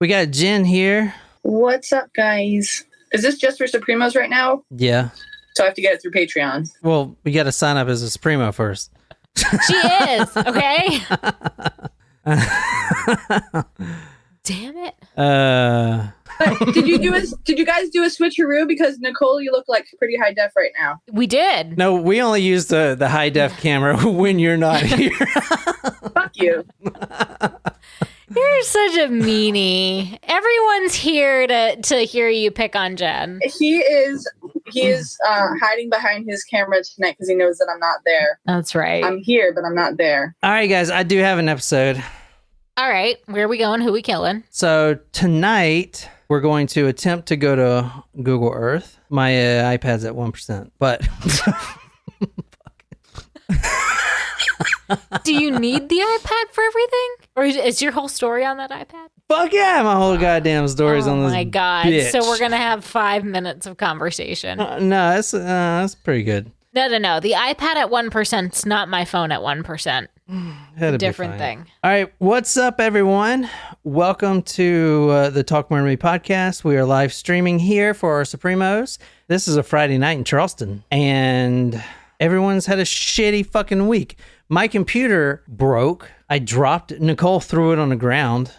We got Jen here. What's up, guys? Is this just for Supremos right now? Yeah. So I have to get it through Patreon. Well, we got to sign up as a Supremo first. She is, okay? Damn it. Did you guys do a switcheroo? Because Nicole, you look like pretty high def right now. We did. No, we only use the high def camera when you're not here. Fuck you. You're such a meanie. Everyone's here to hear you pick on Jen. He is hiding behind his camera tonight because he knows that I'm not there. That's right. I'm here, but I'm not there. All right, guys, I do have an episode. All right, where are we going? Who we killing? So tonight we're going to attempt to go to Google Earth. My iPad's at 1%, but Do you need the iPad for everything? Or is your whole story on that iPad? fuck yeah, my whole goddamn story's on this. Oh my God. bitch. So we're going to have 5 minutes of conversation. No, that's pretty good. No. The iPad at 1% is not my phone at 1%. That'd be Different fine. thing. All right, what's up, everyone? Welcome to the Talk More to Me podcast. We are live streaming here for our Supremos. This is a Friday night in Charleston, and everyone's had a shitty fucking week. My computer broke. I dropped it. Nicole threw it on the ground.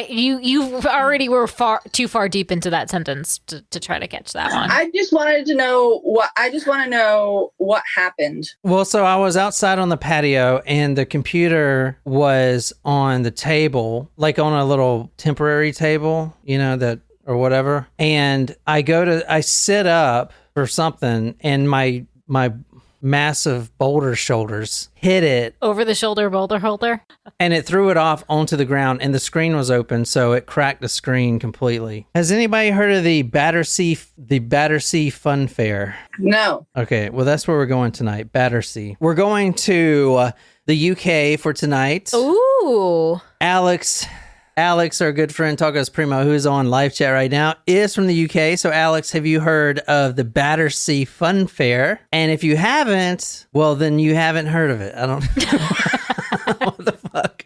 You already were too far deep into that sentence to try to catch that one. I just want to know what happened. Well, so I was outside on the patio, and the computer was on the table, like on a little temporary table, that or whatever. And I sit up for something, and my massive boulder shoulders hit it Over the shoulder boulder holder. and it threw it off onto the ground, and the screen was open, so it cracked the screen completely. Has anybody heard of the Battersea Fun Fair? No. Okay, well, that's where we're going tonight, Battersea. We're going to the UK for tonight. Ooh. Alex, our good friend Tacos Primo, who's on live chat right now, is from the UK. So, Alex, have you heard of the Battersea Fun Fair? And if you haven't, well, then you haven't heard of it. I don't what the fuck?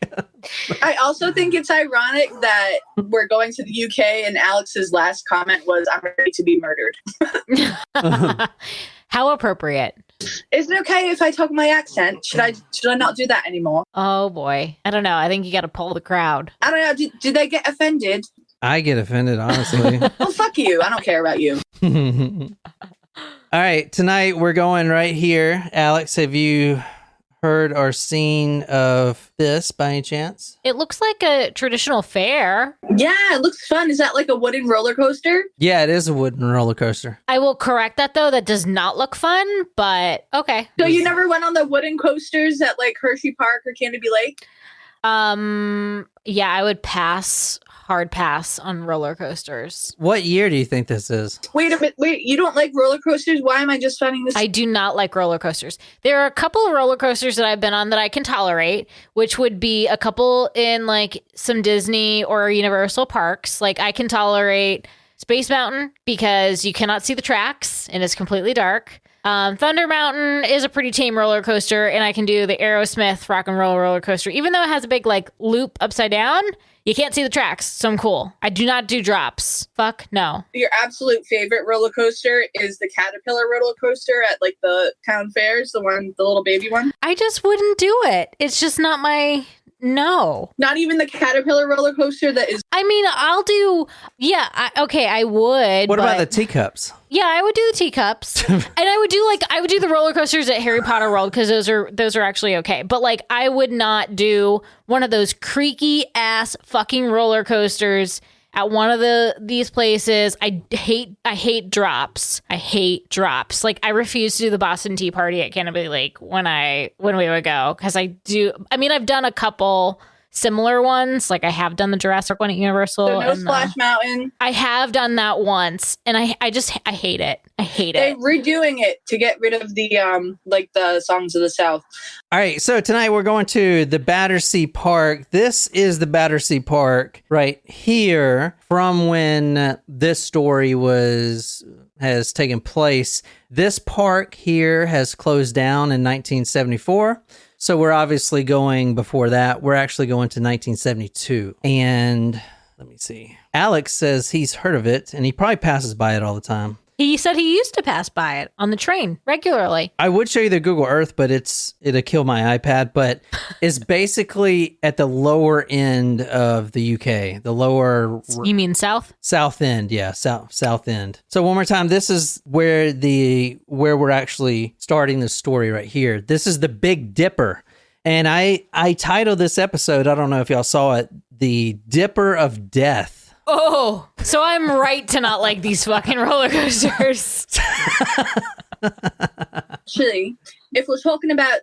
I also think it's ironic that we're going to the UK and Alex's last comment was, "I'm ready to be murdered." How appropriate. Is it okay if I talk my accent? Should I not do that anymore? Oh boy. I don't know. I think you got to pull the crowd. I don't know. Do they get offended? I get offended, honestly. Well, fuck you. I don't care about you. All right, tonight we're going right here. Alex, have you heard or seen of this by any chance? It looks like a traditional fair. Yeah, it looks fun. Is that like a wooden roller coaster? Yeah, it is a wooden roller coaster. I will correct that though. That does not look fun, but okay. So you never went on the wooden coasters at like Hershey Park or Canopy Lake? Yeah, I would hard pass on roller coasters. What year do you think this is? Wait a minute. Wait, you don't like roller coasters? Why am I just finding this? I do not like roller coasters. There are a couple of roller coasters that I've been on that I can tolerate, which would be a couple in like some Disney or Universal parks. Like I can tolerate Space Mountain because you cannot see the tracks and it's completely dark. Thunder Mountain is a pretty tame roller coaster, and I can do the Aerosmith rock and roll roller coaster, even though it has a big like loop upside down. You can't see the tracks, so I'm cool. I do not do drops. Fuck no. Your absolute favorite roller coaster is the Caterpillar roller coaster at like the town fairs, the little baby one. I just wouldn't do it. It's just not my. No. Not even the Caterpillar roller coaster that is. I mean, I'll do. Yeah. I would. What about the teacups? Yeah, I would do the teacups, and I would do the roller coasters at Harry Potter World because those are actually okay. But like, I would not do one of those creaky ass fucking roller coasters at one of these places. I hate drops. I hate drops. Like I refuse to do the Boston Tea Party at Canopy Lake when we would go because I do. I mean, I've done a couple similar ones. Like I have done the Jurassic one at Universal. So no Splash Mountain. I have done that once, and I hate it. I hate They're it. redoing it to get rid of the like the Songs of the South. All right, so tonight we're going to the Battersea Park. This is the Battersea Park right here from when this story has taken place. This park here has closed down in 1974. So we're obviously going before that. We're actually going to 1972. And Let me see. Alex says he's heard of it, and he probably passes by it all the time. He said he used to pass by it on the train regularly. I would show you the Google Earth, but it'll kill my iPad. But it's basically at the lower end of the UK. The lower. You mean south? South end, yeah, south end. So one more time, this is where we're actually starting the story right here. This is the Big Dipper, and I titled this episode. I don't know if y'all saw it, "The Dipper of Death." Oh, so I'm right to not like these fucking roller coasters. Actually, if we're talking about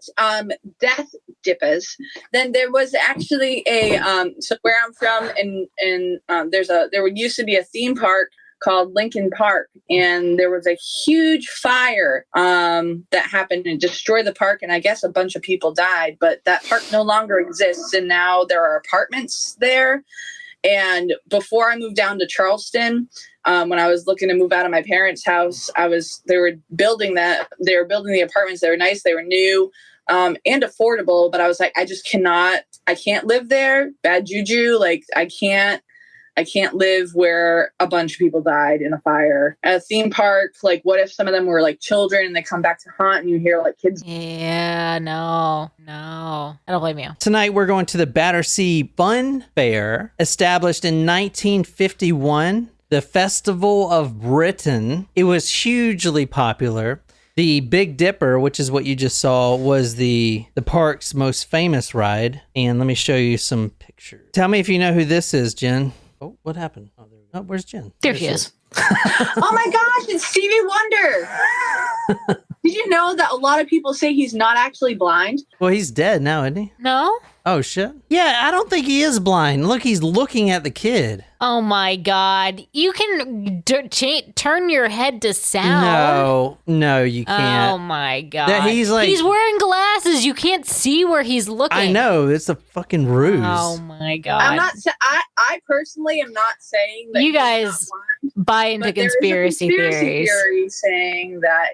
death dippers, then there was actually a so where I'm from, and there used to be a theme park called Lincoln Park, and there was a huge fire that happened and destroyed the park, and I guess a bunch of people died, but that park no longer exists, and now there are apartments there. And before I moved down to Charleston, when I was looking to move out of my parents' house, they were building the apartments. They were nice, they were new, and affordable. But I was like, I can't live there. Bad juju. Like I can't live where a bunch of people died in a fire. At a theme park, like what if some of them were like children and they come back to haunt and you hear like kids? Yeah, no. I don't blame you. Tonight we're going to the Battersea Fun Fair, established in 1951, the Festival of Britain. It was hugely popular. The Big Dipper, which is what you just saw, was the park's most famous ride. And let me show you some pictures. Tell me if you know who this is, Jen. Oh, what happened? Oh, where's Jen? There she is. Oh my gosh, it's Stevie Wonder. Did you know that a lot of people say he's not actually blind? Well, he's dead now, isn't he? No? Oh, shit. Yeah, I don't think he is blind. Look, he's looking at the kid. Oh my God. You can turn your head to sound. No, you can't. Oh my God. He's wearing glasses. You can't see where he's looking. I know. It's a fucking ruse. Oh my God. I personally am not saying that you guys buy into conspiracy theories. Theory saying that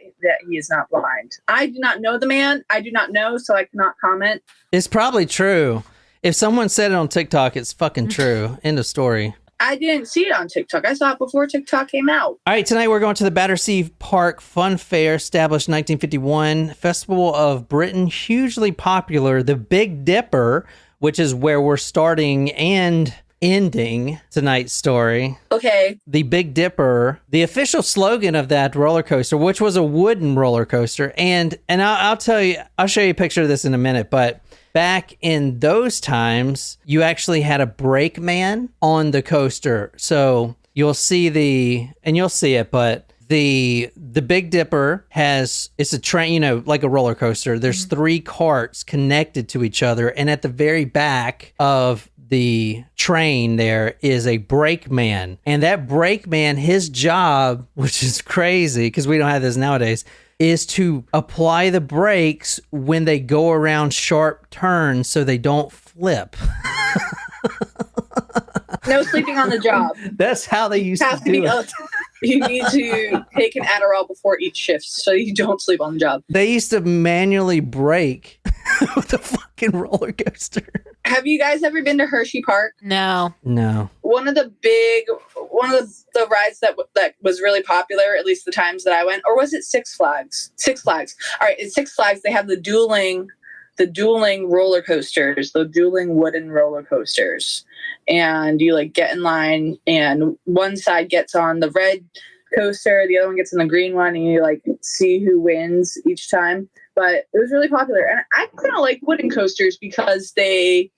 he is not blind. I do not know the man. I do not know, so I cannot comment. It's probably true. If someone said it on TikTok, it's fucking true. End of story. I didn't see it on TikTok. I saw it before TikTok came out. All right, tonight we're going to the Battersea Park Fun Fair, established 1951. Festival of Britain, hugely popular. The Big Dipper, which is where we're starting and ending tonight's story. Okay. The Big Dipper, the official slogan of that roller coaster, which was a wooden roller coaster. And I'll tell you, I'll show you a picture of this in a minute, but back in those times, you actually had a brakeman on the coaster. So you'll see it, but the Big Dipper it's a train, like a roller coaster. There's 3 carts connected to each other. And at the very back of the train there is a brakeman. And that brakeman, his job, which is crazy because we don't have this nowadays, is to apply the brakes when they go around sharp turns so they don't flip. No sleeping on the job. That's how they used to do it. You need to take an Adderall before each shift so you don't sleep on the job. They used to manually brake with a fucking roller coaster. Have you guys ever been to Hershey Park? No. One of the rides that was really popular, at least the times that I went, or was it Six Flags? Six Flags. All right, at Six Flags they have the dueling roller coasters, the dueling wooden roller coasters. And you get in line and one side gets on the red coaster, the other one gets on the green one, and you see who wins each time. But it was really popular. And I kind of like wooden coasters because they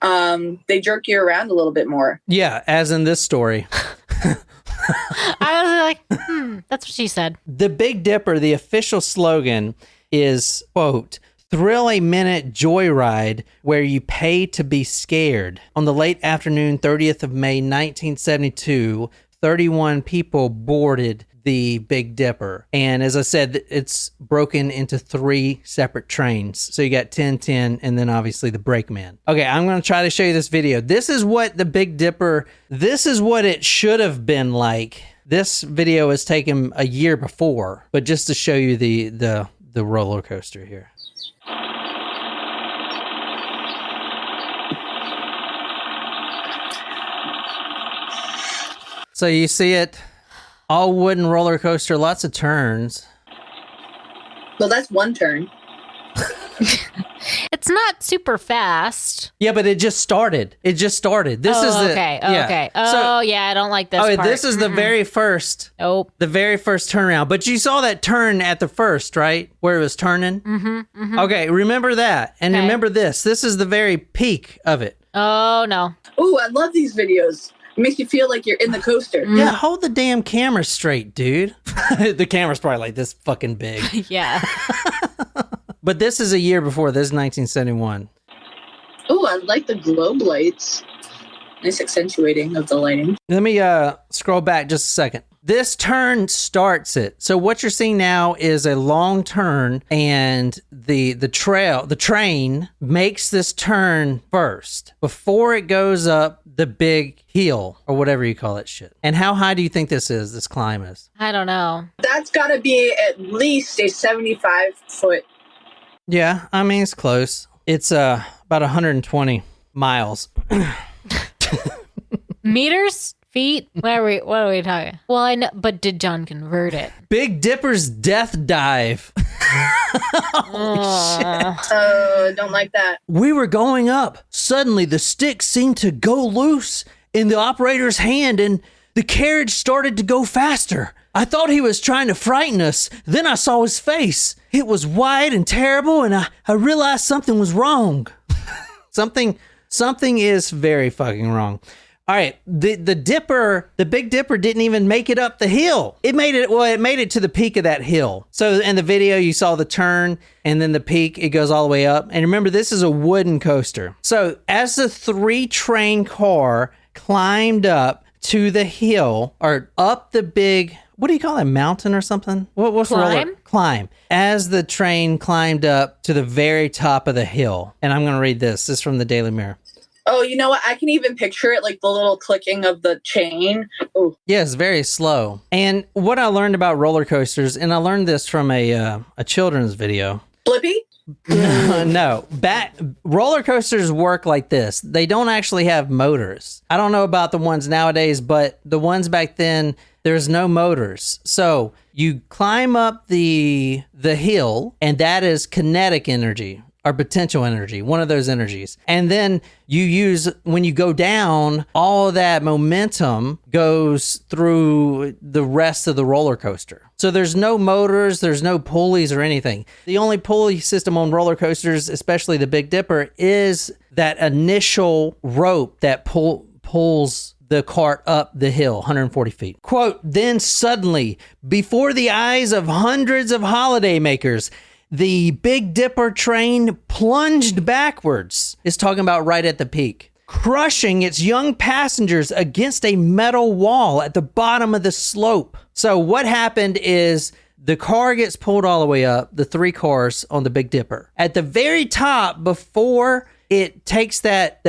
jerk you around a little bit more. Yeah, as in this story. I was like, that's what she said. The Big Dipper, the official slogan is, quote, "Thrill a minute joyride where you pay to be scared." On the late afternoon, 30th of May, 1972, 31 people boarded the Big Dipper. And as I said, it's broken into 3 separate trains. So you got 10, and then obviously the brakeman. Okay, I'm going to try to show you this video. This is what the Big Dipper, this is what it should have been like. This video was taken a year before, but just to show you the roller coaster here. So you see it, all wooden roller coaster, lots of turns. Well, that's one turn. It's not super fast. Yeah, but it just started. This is the okay. yeah. Okay. So, I don't like this part. This is the very first. Nope. The very first turnaround. But you saw that turn at the first, right? Where it was turning? Mm-hmm. Okay, remember that. And remember this. This is the very peak of it. Oh, no. Oh, I love these videos. It makes you feel like you're in the coaster. Yeah, hold the damn camera straight, dude. The camera's probably like this fucking big. Yeah. But this is a year before. This is 1971. Oh, I like the globe lights. Nice accentuating of the lighting. Let me scroll back just a second. This turn starts it. So what you're seeing now is a long turn, and the train makes this turn first before it goes up the big hill or whatever you call that shit. And how high do you think this climb is? I don't know. That's got to be at least a 75-foot. Yeah, I mean, it's close. It's about 120 miles. Meters? Feet? What are we talking? Well, I know, but did John convert it? Big Dipper's death dive. Don't like that. We were going up. Suddenly, the stick seemed to go loose in the operator's hand, and the carriage started to go faster. I thought he was trying to frighten us. Then I saw his face. It was white and terrible, and I realized something was wrong. Something is very fucking wrong. All right, the Big Dipper didn't even make it up the hill. It made it to the peak of that hill. So in the video, you saw the turn and then the peak, it goes all the way up. And remember, this is a wooden coaster. So as the 3-train car climbed up to the hill or up the big, what do you call it, mountain or something? What's Climb? Climb. As the train climbed up to the very top of the hill. And I'm going to read this. This is from the Daily Mirror. Oh, you know what? I can even picture it, like the little clicking of the chain. Oh, yeah, it's very slow. And what I learned about roller coasters, and I learned this from a children's video. Blippi? No, roller coasters work like this. They don't actually have motors. I don't know about the ones nowadays, but the ones back then, there's no motors. So you climb up the hill, and that is kinetic energy. Or potential energy, one of those energies. And then you use, when you go down, all of that momentum goes through the rest of the roller coaster. So there's no motors, there's no pulleys or anything. The only pulley system on roller coasters, especially the Big Dipper, is that initial rope that pulls the cart up the hill, 140 feet. Quote, then suddenly, before the eyes of hundreds of holidaymakers, the Big Dipper train plunged backwards. It's talking about right at the peak, crushing its young passengers against a metal wall at the bottom of the slope. So what happened is the car gets pulled all the way up, the 3 cars on the Big Dipper. At the very top, before it takes that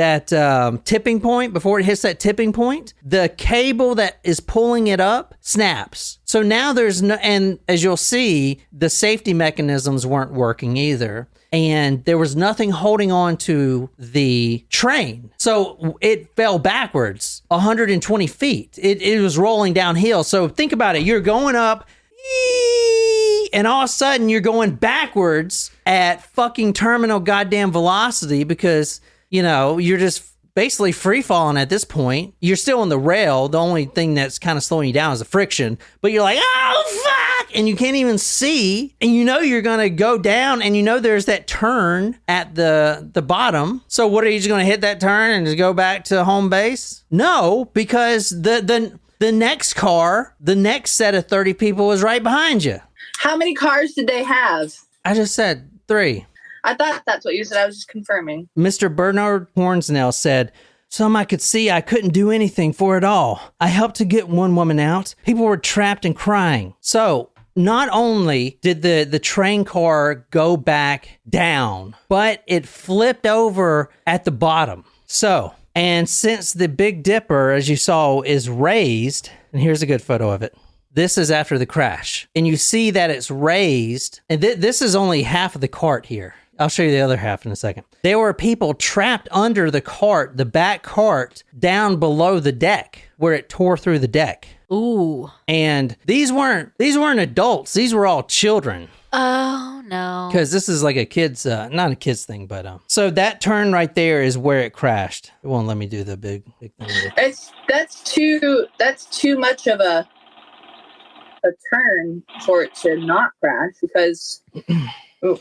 tipping point, before it hits that tipping point, the cable that is pulling it up snaps. So now there's no, and as you'll see, the safety mechanisms weren't working either. And there was nothing holding on to the train. So it fell backwards 120 feet. It was rolling downhill. So think about it. You're going up, and all of a sudden you're going backwards at fucking terminal goddamn velocity because, you know, you're just basically free falling at this point. You're still on the rail. The only thing that's kind of slowing you down is the friction, but you're like, oh, fuck! And you can't even see, and you know you're going to go down, and you know there's that turn at the bottom. So what, are you just going to hit that turn and just go back to home base? No, because the next car, the next set of 30 people was right behind you. How many cars did they have? I just said 3. I thought that's what you said. I was just confirming. Mr. Bernard Hornsnell said, some I could see I couldn't do anything for it all. I helped to get one woman out. People were trapped and crying. So not only did the train car go back down, but it flipped over at the bottom. So, and since the Big Dipper, as you saw, is raised, and here's a good photo of it. This is after the crash. And you see that it's raised. And this is only half of the cart here. I'll show you the other half in a second. There were people trapped under the cart, the back cart, down below the deck where it tore through the deck. Ooh. And these weren't adults. These were all children. Oh, no. Because this is like a kid's, not a kid's thing, but so that turn right there is where it crashed. It won't let me do the big thing. That's too much of a turn for it to not crash because did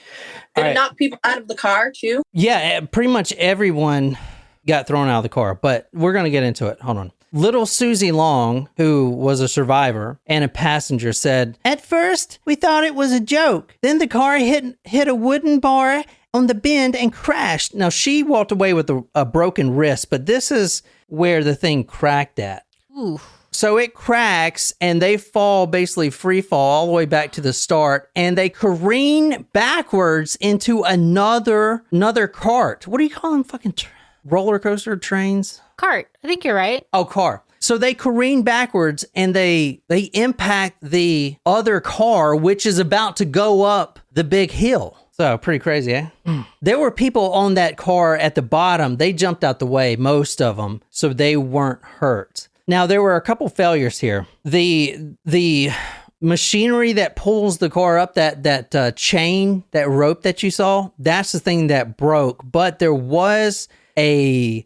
it knock people out of the car too? Yeah, pretty much everyone got thrown out of the car, but we're going to get into it. Hold on. Little Susie Long, who was a survivor and a passenger, said, "At first, we thought it was a joke. Then the car hit a wooden bar on the bend and crashed." Now, she walked away with a broken wrist, but this is where the thing cracked at. Ooh. So it cracks and they fall, basically free fall all the way back to the start, and they careen backwards into another cart. What do you call them? Fucking roller coaster trains? Cart. I think you're right. Oh, car. So they careen backwards and they impact the other car, which is about to go up the big hill. So pretty crazy, eh? There were people on that car at the bottom. They jumped out the way, most of them, so they weren't hurt. Now, there were a couple failures here. The machinery that pulls the car up, that chain, that rope that you saw, that's the thing that broke. But there was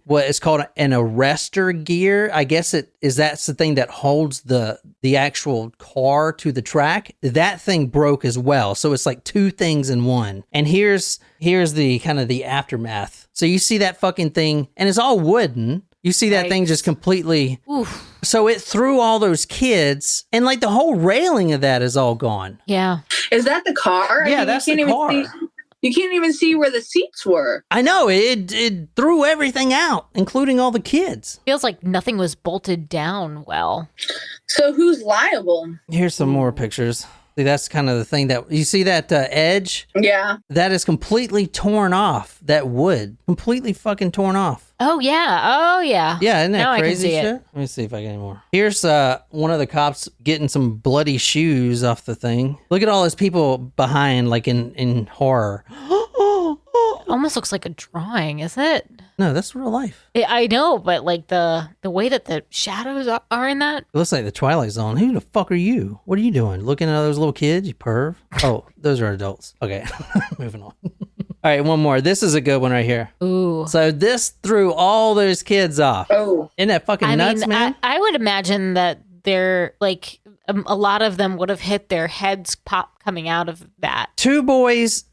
what is called an arrestor gear. I guess that's the thing that holds the actual car to the track. That thing broke as well. So it's like two things in one. And here's the kind of the aftermath. So you see that fucking thing, and it's all wooden. You see that thing just completely. Oof. So it threw all those kids, and like the whole railing of that is all gone. Yeah. Is that the car? Yeah, that's the car. You can't even see where the seats were. I know. It threw everything out, including all the kids. Feels like nothing was bolted down well. So who's liable? Here's some more pictures. See, that's kind of the thing that you see that edge? Yeah. That is completely torn off. That wood. Completely fucking torn off. Oh, yeah. Oh, yeah. Yeah, isn't that now crazy I can see shit? it. Let me see if I get any more. Here's one of the cops getting some bloody shoes off the thing. Look at all those people behind, like in horror. Almost looks like a drawing, is it? No, that's real life. I know, but like the way that the shadows are in that. It looks like the Twilight Zone. Who the fuck are you? What are you doing? Looking at those little kids, you perv? Oh, those are adults. Okay, moving on. All right, one more. This is a good one right here. Ooh. So this threw all those kids off. Oh. Isn't that fucking nuts, man? I would imagine that they're like a lot of them would have hit their heads pop coming out of that. Two boys,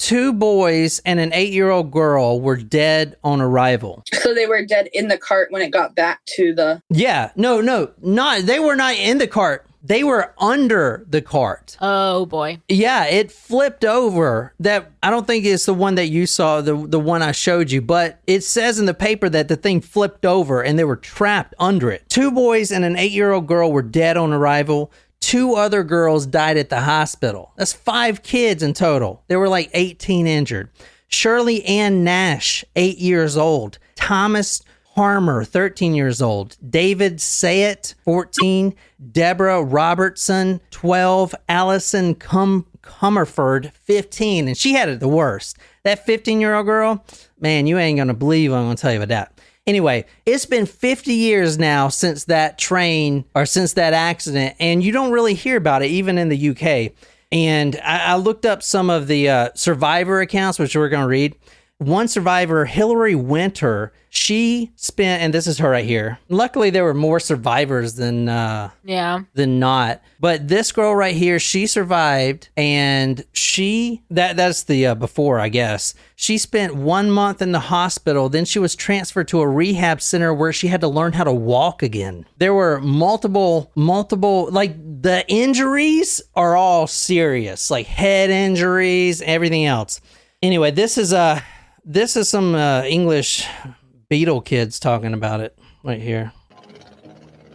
and an 8-year-old girl were dead on arrival. So they were dead in the cart when it got back to the... Yeah, no, not. They were not in the cart. They were under the cart. Oh boy. Yeah, it flipped over. That I don't think it's the one that you saw, the one I showed you, but it says in the paper that the thing flipped over and they were trapped under it. 2 boys and an 8-year-old girl were dead on arrival. 2 other girls died at the hospital. That's 5 kids in total. There were like 18 injured. Shirley Ann Nash, 8 years old. Thomas Harmer, 13 years old. David Sayett, 14. Deborah Robertson, 12. Allison Comerford, 15. And she had it the worst. That 15-year-old girl, man, you ain't going to believe what I'm going to tell you about that. Anyway, it's been 50 years now since that train or since that accident, and you don't really hear about it, even in the UK. And I looked up some of the survivor accounts, which we're going to read. One survivor, Hillary Winter, she spent, and this is her right here. Luckily, there were more survivors than not. But this girl right here, she survived, and that's the before, I guess. She spent 1 month in the hospital. Then she was transferred to a rehab center where she had to learn how to walk again. There were multiple, like the injuries are all serious, like head injuries, everything else. Anyway, this is some English Beatle kids talking about it right here.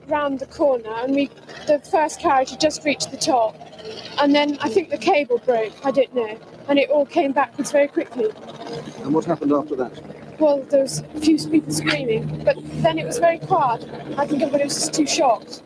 Round the corner, and the first carriage had just reached the top, and then I think the cable broke. I don't know, and it all came backwards very quickly. And what happened after that? Well, there was a few people screaming, but then it was very quiet. I think everybody was just too shocked.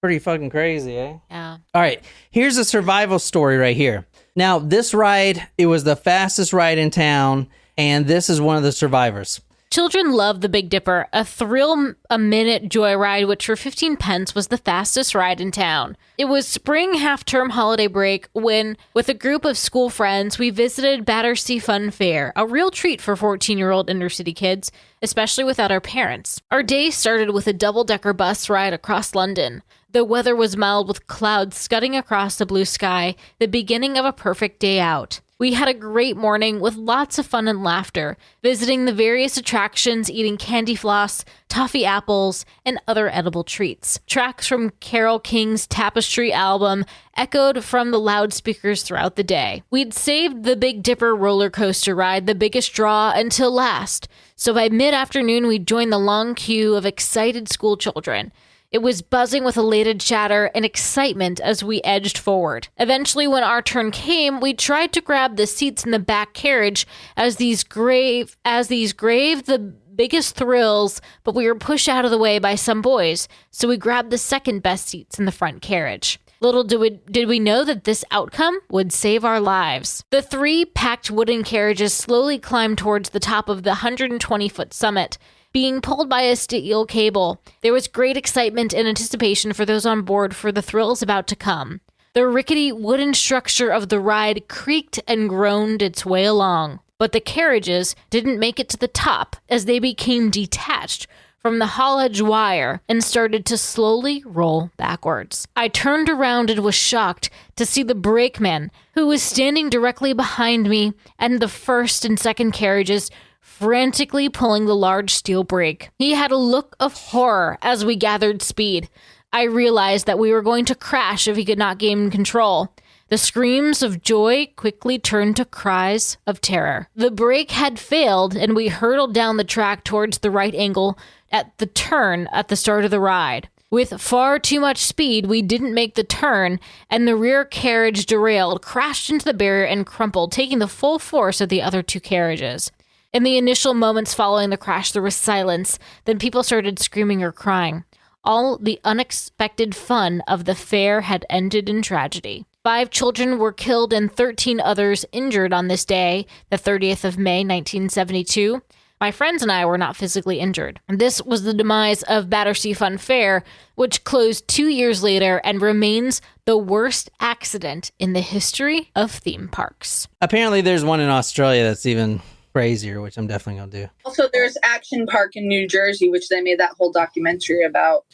Pretty fucking crazy, eh? Yeah. All right, here's a survival story right here. Now, this ride, it was the fastest ride in town, And this is one of the survivors. Children love the Big Dipper, a thrill-a-minute joyride, which for 15 pence was the fastest ride in town. It was spring half-term holiday break when, with a group of school friends, we visited Battersea Fun Fair, a real treat for 14-year-old inner-city kids, especially without our parents. Our day started with a double-decker bus ride across London. The weather was mild with clouds scudding across the blue sky, the beginning of a perfect day out. We had a great morning with lots of fun and laughter, visiting the various attractions, eating candy floss, toffee apples, and other edible treats. Tracks from Carole King's Tapestry album echoed from the loudspeakers throughout the day. We'd saved the Big Dipper roller coaster ride, the biggest draw, until last, so by mid-afternoon we joined the long queue of excited school children. It was buzzing with elated chatter and excitement as we edged forward. Eventually, when our turn came, we tried to grab the seats in the back carriage as these grave the biggest thrills, but we were pushed out of the way by some boys, so we grabbed the second best seats in the front carriage. Little did we know that this outcome would save our lives. The 3 packed wooden carriages slowly climbed towards the top of the 120-foot summit, being pulled by a steel cable. There was great excitement and anticipation for those on board for the thrills about to come. The rickety wooden structure of the ride creaked and groaned its way along, but the carriages didn't make it to the top as they became detached from the haulage wire and started to slowly roll backwards. I turned around and was shocked to see the brakeman, who was standing directly behind me, and the first and second carriages frantically pulling the large steel brake. He had a look of horror as we gathered speed. I realized that we were going to crash if he could not gain control. The screams of joy quickly turned to cries of terror. The brake had failed, and we hurtled down the track towards the right angle at the turn at the start of the ride. With far too much speed, we didn't make the turn, and the rear carriage derailed, crashed into the barrier, and crumpled, taking the full force of the other 2 carriages. In the initial moments following the crash, there was silence. Then people started screaming or crying. All the unexpected fun of the fair had ended in tragedy. 5 children were killed and 13 others injured on this day, the 30th of May, 1972. My friends and I were not physically injured. This was the demise of Battersea Fun Fair, which closed 2 years later and remains the worst accident in the history of theme parks. Apparently there's one in Australia that's even crazier, which I'm definitely gonna do. Also, there's Action Park in New Jersey, which they made that whole documentary about.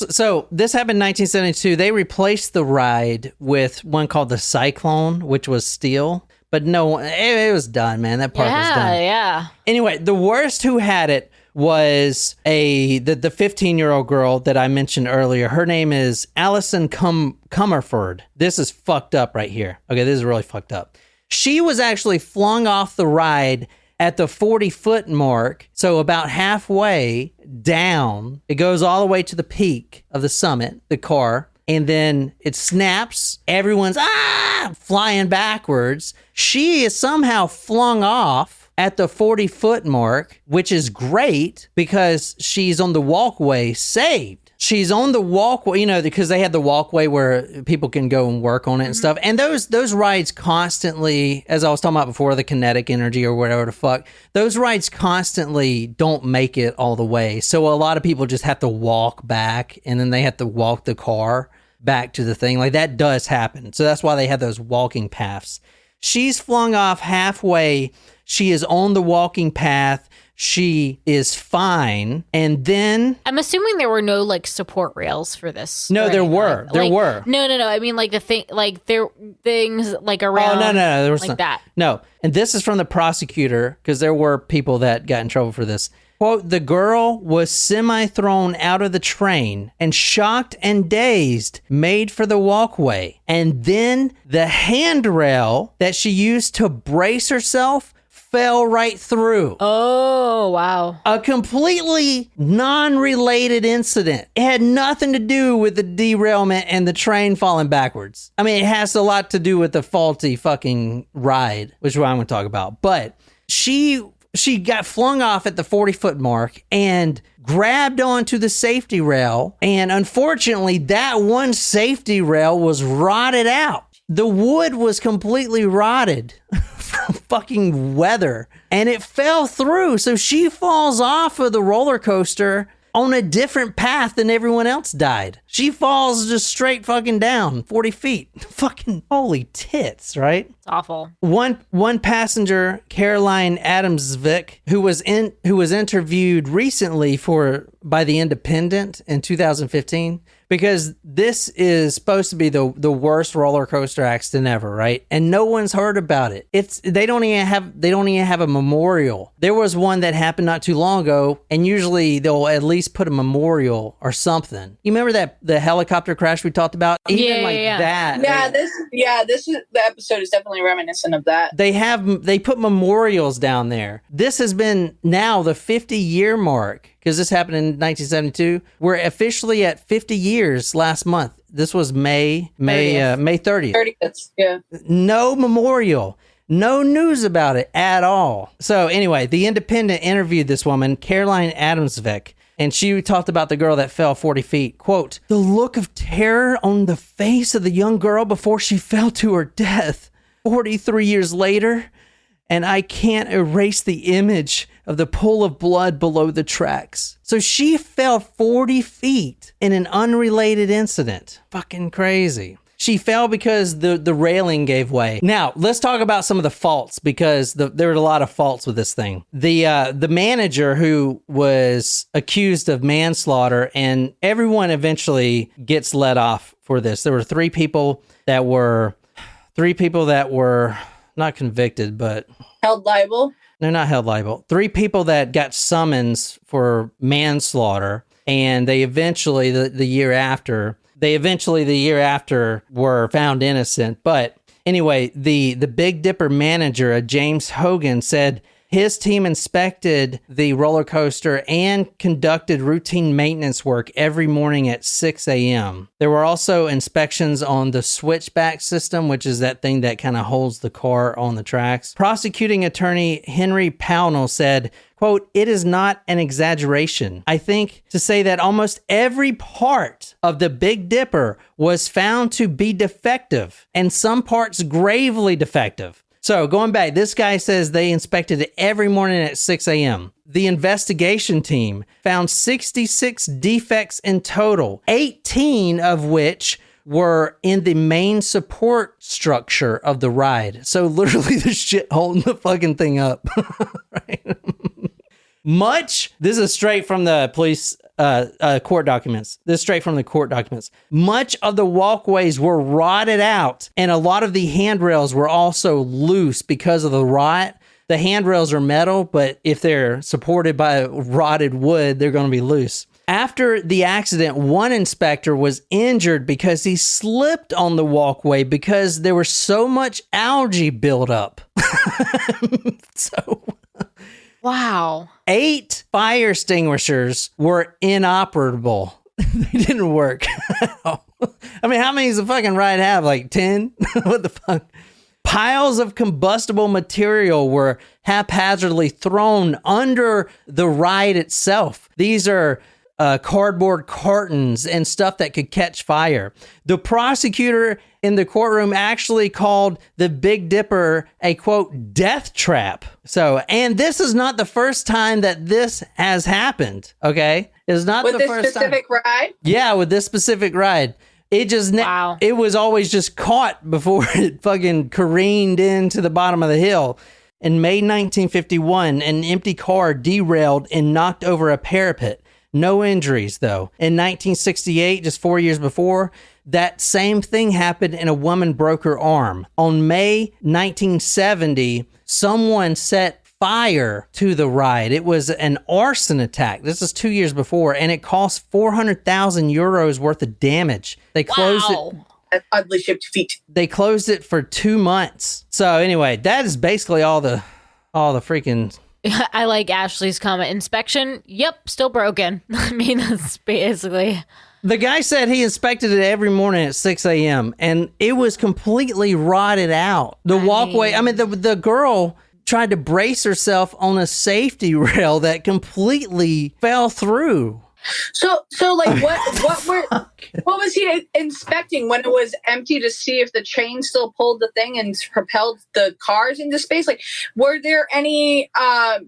So this happened in 1972. They replaced the ride with one called the Cyclone, which was steel. But no, it was done, man. That part was done. Yeah. Anyway, the worst who had it was the 15-year-old girl that I mentioned earlier. Her name is Alison Comerford. This is fucked up right here. Okay, this is really fucked up. She was actually flung off the ride at the 40-foot mark, so about halfway down. It goes all the way to the peak of the summit, the car, and then it snaps. Everyone's flying backwards. She is somehow flung off at the 40-foot mark, which is great because she's on the walkway saved. She's on the walkway, because they had the walkway where people can go and work on it and stuff. And those rides constantly, as I was talking about before, the kinetic energy or whatever the fuck, those rides constantly don't make it all the way. So a lot of people just have to walk back, and then they have to walk the car back to the thing. Like, that does happen. So that's why they have those walking paths. She's flung off halfway. She is on the walking path. She is fine. And then I'm assuming there were no support rails for this. No, there were. There were. No. I mean, the thing, there things around. Oh, no. There was that. No. And this is from the prosecutor, because there were people that got in trouble for this. Quote, the girl was semi-thrown out of the train and shocked and dazed, made for the walkway. And then the handrail that she used to brace herself fell right through. Oh, wow. A completely non-related incident. It had nothing to do with the derailment and the train falling backwards. I mean, it has a lot to do with the faulty fucking ride, which is what I'm going to talk about. But she got flung off at the 40-foot mark and grabbed onto the safety rail. And unfortunately, that one safety rail was rotted out. The wood was completely rotted fucking weather, and it fell through. So she falls off of the roller coaster on a different path than everyone else died. She falls just straight fucking down 40 feet. Fucking holy tits, right? It's awful. One passenger, Caroline Adamsvik, who was interviewed recently by The Independent in 2015, because this is supposed to be the worst roller coaster accident ever, right? And no one's heard about it. They don't even have a memorial. There was one that happened not too long ago, and usually they'll at least put a memorial or something. You remember that the helicopter crash we talked about? Even that. This is the episode is definitely reminiscent of that. They put memorials down there. This has been now the 50-year mark, because this happened in 1972. We're officially at 50 years last month. This was May 30th. 30th, yeah. No memorial. No news about it at all. So anyway, The Independent interviewed this woman, Caroline Adamsvik, and she talked about the girl that fell 40 feet. Quote, "The look of terror on the face of the young girl before she fell to her death 43 years later, and I can't erase the image of the pool of blood below the tracks." So she fell 40 feet in an unrelated incident. Fucking crazy. She fell because the railing gave way. Now, let's talk about some of the faults, because there were a lot of faults with this thing. The manager, who was accused of manslaughter, and everyone eventually gets let off for this. There were three people that were not convicted, but Held liable. they're not held liable. Three people that got summons for manslaughter, and they eventually the year after were found innocent. But anyway, the Big Dipper manager, James Hogan, said his team inspected the roller coaster and conducted routine maintenance work every morning at 6 a.m. There were also inspections on the switchback system, which is that thing that kind of holds the car on the tracks. Prosecuting attorney Henry Pownell said, quote, "It is not an exaggeration, I think, to say that almost every part of the Big Dipper was found to be defective, and some parts gravely defective." So going back, this guy says they inspected it every morning at 6 a.m. The investigation team found 66 defects in total, 18 of which were in the main support structure of the ride. So literally the shit holding the fucking thing up. Right? This is straight from the police court documents. This is straight from the court documents. Much of the walkways were rotted out, and a lot of the handrails were also loose because of the rot. The handrails are metal, but if they're supported by rotted wood, they're going to be loose. After the accident, one inspector was injured because he slipped on the walkway because there was so much algae built up. Wow. 8 fire extinguishers were inoperable. They didn't work. I mean, how many does the fucking ride have? Like 10? What the fuck? Piles of combustible material were haphazardly thrown under the ride itself. These are cardboard cartons and stuff that could catch fire. The prosecutor in the courtroom actually called the Big Dipper a, quote, death trap. So, and this is not the first time that this has happened, okay? It's not the first time. With this specific ride? Yeah, with this specific ride. It just, It was always just caught before it fucking careened into the bottom of the hill. In May 1951, an empty car derailed and knocked over a parapet. No injuries, though. In 1968, just 4 years before, that same thing happened and a woman broke her arm. On May 1970, someone set fire to the ride. It was an arson attack. This is 2 years before, and it cost 400,000 euros worth of damage. They closed it. That's oddly shaped feet. They closed it for 2 months. So anyway, that is basically all the freaking... I like Ashley's comment. Inspection, yep, still broken. I mean, that's basically... The guy said he inspected it every morning at 6 a.m. and it was completely rotted out. The the girl tried to brace herself on a safety rail that completely fell through. So like what was he inspecting when it was empty to see if the chain still pulled the thing and propelled the cars into space? Like, were there any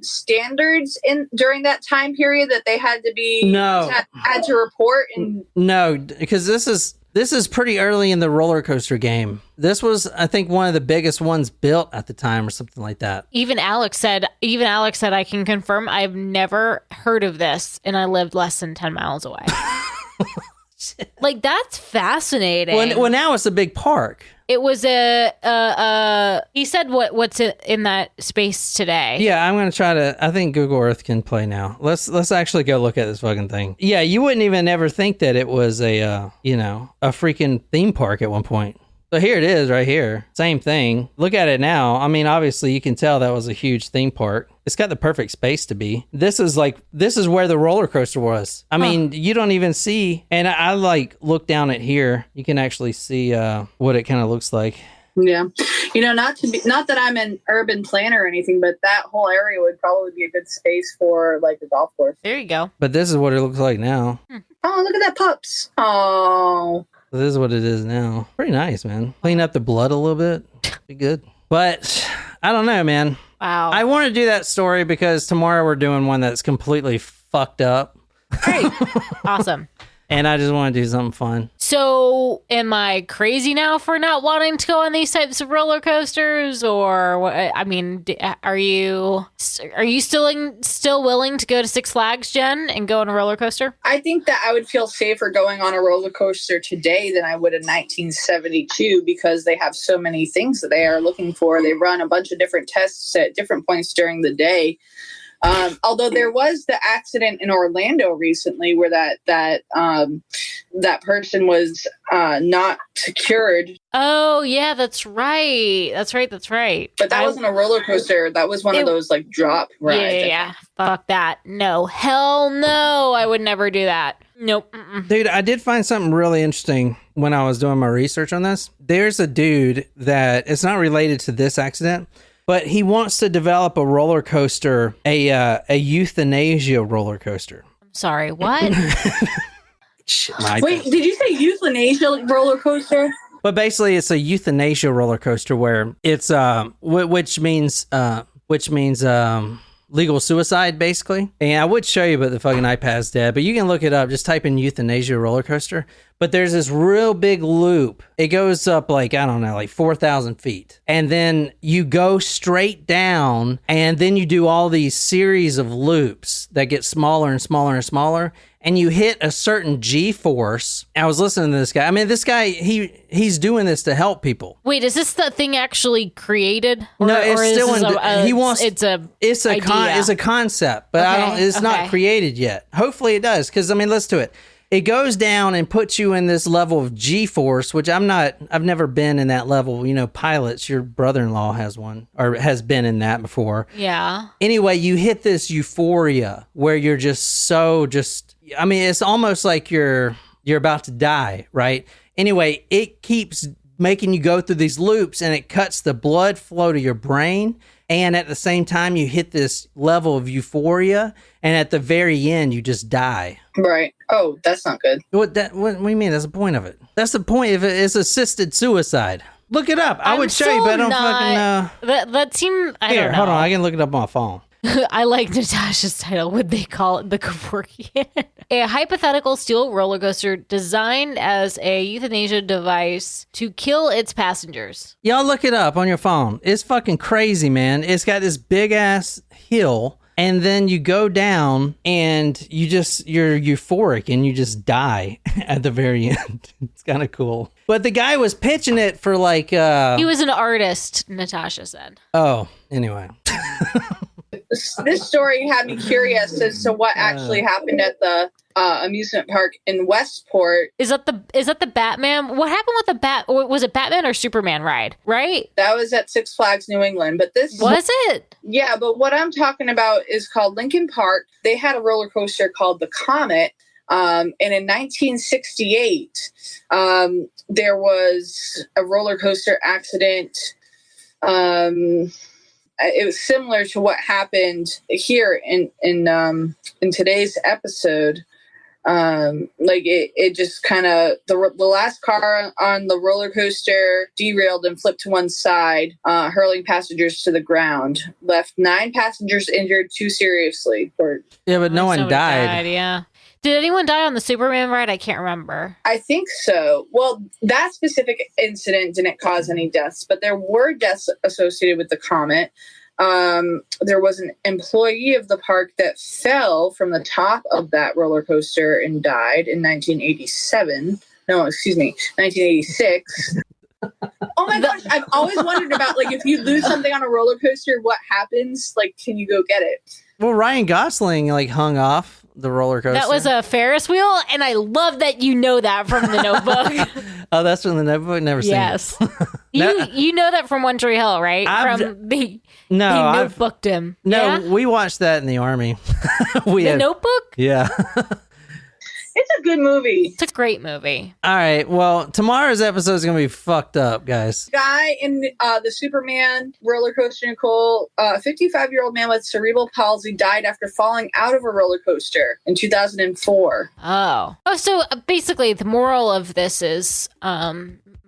standards during that time period that they had to be had to report? And No, because this is pretty early in the roller coaster game. This was, I think, one of the biggest ones built at the time or something like that. Even Alex said, I can confirm I've never heard of this and I lived less than 10 miles away. Like, that's fascinating. Well, now it's a big park. It was he said what's in that space today. Yeah, I'm going to try to, I think Google Earth can play now. Let's actually go look at this fucking thing. Yeah, you wouldn't even ever think that it was a freaking theme park at one point. So here it is right here. Same thing. Look at it now. I mean, obviously you can tell that was a huge theme park. It's got the perfect space to be. This is where the roller coaster was. I mean, you don't even see, and I like look down at here. You can actually see what it kind of looks like. Yeah. Not that I'm an urban planner or anything, but that whole area would probably be a good space for like a golf course. There you go. But this is what it looks like now. Oh, look at that pups. Oh. This is what it is now. Pretty nice, man. Clean up the blood a little bit. Be good. But I don't know, man. Wow. I want to do that story because tomorrow we're doing one that's completely fucked up. Great. Awesome. And I just want to do something fun. So, am I crazy now for not wanting to go on these types of roller coasters, or I mean, are you still willing to go to Six Flags, Jen, and go on a roller coaster? I think that I would feel safer going on a roller coaster today than I would in 1972 because they have so many things that they are looking for. They run a bunch of different tests at different points during the day. Although there was the accident in Orlando recently where that person was not secured. Oh yeah, that's right. But that wasn't a roller coaster. That was one of those like drop rides. Yeah. Fuck that. No. Hell no. I would never do that. Nope. Mm-mm. Dude, I did find something really interesting when I was doing my research on this. There's a dude that it's not related to this accident, but he wants to develop a roller coaster, a euthanasia roller coaster. Sorry, what? Wait, did you say euthanasia roller coaster? But basically, it's a euthanasia roller coaster where it's which means legal suicide, basically. And I would show you, but the fucking iPad's dead. But you can look it up. Just type in euthanasia roller coaster. But there's this real big loop. It goes up like 4,000 feet. And then you go straight down, and then you do all these series of loops that get smaller and smaller and smaller. And you hit a certain G-force. I was listening to this guy. I mean, this guy, he's doing this to help people. Wait, is this the thing actually created? No, it's still in. It's a concept, but it's not created yet. Hopefully it does, because let's do it. It goes down and puts you in this level of G-force, which I've never been in that level. Pilots, your brother-in-law has one, or has been in that before. Yeah. Anyway, you hit this euphoria where you're it's almost like you're about to die, right? Anyway, it keeps making you go through these loops, and it cuts the blood flow to your brain. And at the same time, you hit this level of euphoria, and at the very end, you just die. Right. Oh, that's not good. What do you mean? That's the point of it. That's the point of it. It's assisted suicide. Look it up. I would show you, but I don't fucking... That seemed... I don't know. Hold on. I can look it up on my phone. I like Natasha's title. Would they call it the Kevorkian? A hypothetical steel roller coaster designed as a euthanasia device to kill its passengers. Y'all look it up on your phone. It's fucking crazy, man. It's got this big ass hill, and then you go down, and you're euphoric, and you just die at the very end. It's kind of cool. But the guy was pitching it for like... He was an artist, Natasha said. Oh, anyway. This story had me curious as to what actually happened at the amusement park in Westport. Is that the Batman? What happened with the was it Batman or Superman ride? Right? That was at Six Flags New England. But this was it? Yeah, but what I'm talking about is called Lincoln Park. They had a roller coaster called the Comet. And in 1968, there was a roller coaster accident. It was similar to what happened here in today's episode. Like it just kind of the last car on the roller coaster derailed and flipped to one side, hurling passengers to the ground. Left 9 passengers injured, 2 seriously. Yeah, but no one Somebody died. Yeah. Did anyone die on the Superman ride? I can't remember. I think so. Well, that specific incident didn't cause any deaths, but there were deaths associated with the comet. There was an employee of the park that fell from the top of that roller coaster and died in 1987. No, excuse me, 1986. Oh my gosh, I've always wondered about, like, if you lose something on a roller coaster, what happens? Like, can you go get it? Well, Ryan Gosling like hung off the roller coaster. That was a Ferris wheel, and I love that you know that from the Notebook. Oh, that's from the Notebook. Never seen Yes. it. You know that from One Tree Hill, right? He notebooked him. No, Yeah? we watched that in the Army. The Notebook? Yeah. It's a good movie. It's a great movie. All right. Well, tomorrow's episode is going to be fucked up, guys. Guy in the Superman roller coaster, Nicole, a 55-year-old man with cerebral palsy died after falling out of a roller coaster in 2004. Oh, so basically the moral of this is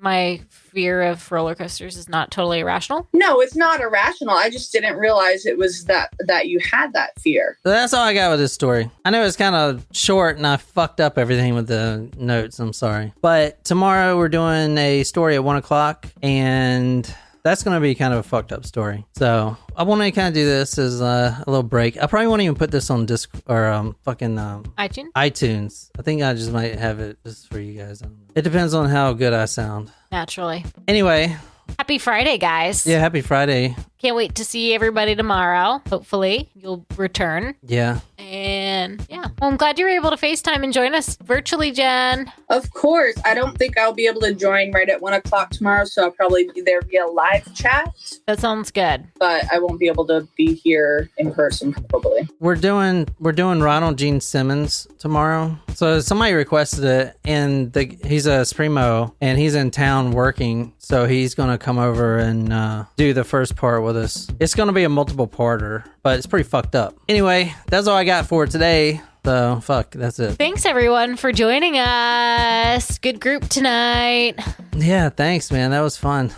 my fear of roller coasters is not totally irrational. No, it's not irrational. I just didn't realize it was that you had that fear. So that's all I got with this story. I know it's kind of short and I fucked up everything with the notes. I'm sorry. But tomorrow we're doing a story at 1 o'clock and that's going to be kind of a fucked up story. So I want to kind of do this as a little break. I probably won't even put this on disc or iTunes. I think I just might have it just for you guys. I don't know. It depends on how good I sound. Naturally. Anyway. Happy Friday, guys. Yeah, happy Friday. Can't wait to see everybody tomorrow. Hopefully you'll return. Yeah. And yeah, well, I'm glad you were able to FaceTime and join us virtually, Jen. Of course. I don't think I'll be able to join right at 1 o'clock tomorrow, so I'll probably be there via live chat. That sounds good. But I won't be able to be here in person, probably. We're doing Ronald Gene Simmons tomorrow. So somebody requested it, and he's a Spremo, and he's in town working, so he's going to come over and do the first part with us. It's going to be a multiple parter, but it's pretty fucked up. Anyway, that's all I got for today. So, fuck, that's it. Thanks, everyone, for joining us. Good group tonight. Yeah, thanks, man. That was fun.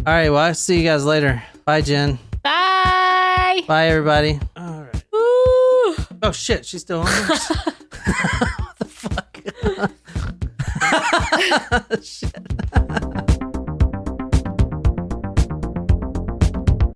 All right, well, I'll see you guys later. Bye, Jen. Bye. Bye, everybody. All right. Ooh. Oh, shit, she's still on this? What the fuck? Shit.